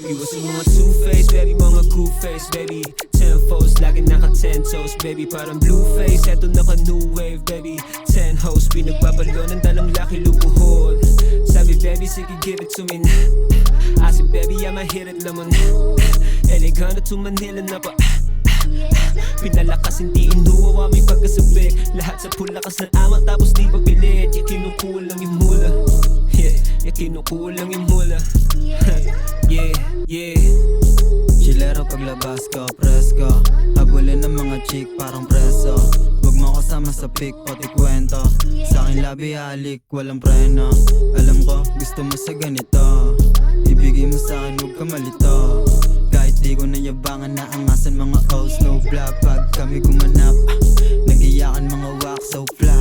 Iwas yung mga two-face, baby, mga cool-face, baby. 10 foes, lagi naka 10 toes, baby. Parang blue face, eto naka new wave, baby. 10 hoes, pinagbabalo ng dalang laki lumuhod. Sabi baby, sige give it to me na. I said baby, I'ma hit it lamon. Elegante to Manila na pa. Pinalakas hindi inuwa may pagkasabik. Lahat sa pulakas ng ama tapos di papilit. Ya kinukuha lang yung mula. Ya kinukuha lang yung mula. Yeah. Chilero paglabas ko, presko. Habulin ng mga chick parang preso. Huwag mo kasama sa pick, pati kwento. Sa akin labi halik, walang preno. Alam ko, gusto mo sa ganito. Ibigay mo sa akin, huwag ka malito. Kahit di ko nayabangan na angasan mga O's. No blah, pag kami gumanap nagiyakan mga wax so fla.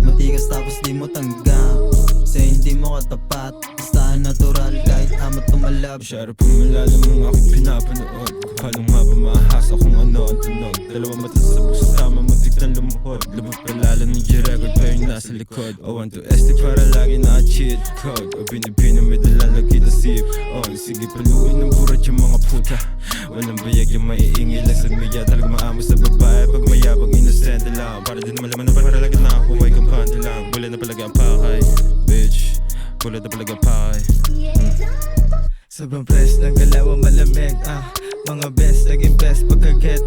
Matigas tapos di mo tanggap. Say hindi mo katapat, basta natural kahit amat tumalab. Masyado pumalalim ang aking pinapanood. Paano nga ba maahasa kung ano ang tunog? Dalawa mata sa busa tama, muntik na lumuhod. Lubog palala ng G-record pa yung nasa likod. O 1 to ST para lagi na cheat code. O binibino may dalalagi na sip. O sige paluin ng burat yung mga puta. Walang bayag yung maiingay lang sa media. Talaga maamo sa babae pag mayabang innocent lang. Para din malaman na para lagi na ako ay kampante lang. Bula na palaga ang pakay, bitch. Bula na palaga ang pakay. Sobrang fresh ng galaw malamig Mga best, naging best pagka-get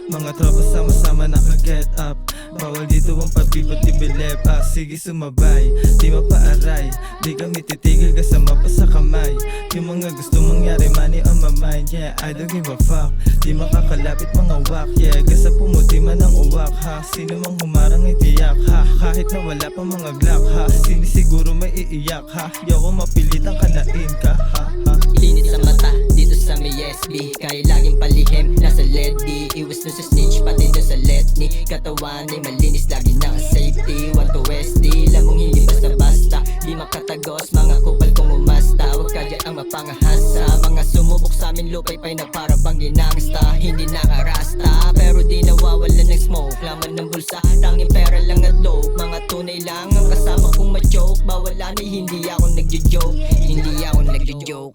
Mga tropa sama-sama naka-get up. Bawal dito ang pag-pivot, i-believe Sige sumabay, di mapaaray. Di kami titigil kasama pa sa kamay. Yung mga gusto mangyari, money on my mind. Yeah, I don't give a fuck. Di makakalapit mga wak. Yeah, gasa pumuti man ang uwak ha. Sino mang humarang itiyak ha. Kahit na wala pa mga glock ha. Sinisiguro may iiyak ha. Di ako mapilitang kanain ka ha. Init sa mata, dito sa may SB. Kaya laging palihim, nasa LED. Iwas dun sa snitch, pati dun sa letni. Katawan ay malinis, lagi naka-safety. 1 to SD, lamong hindi basta-basta. Di makatagos, mga kupal kong umasta. Huwag ka dyan ang mapangahasa. Mga sumubok sa amin, lupay-pay na para bang ginangsta. Hindi nakarasta, pero di nawawalan ng smoke. Laman ng bulsa, tanging pera lang at dope. Mga tunay lang ang kasama kong ma-joke. Bawal na hindi ako nagjo-joke. Hindi ako nagjo-joke.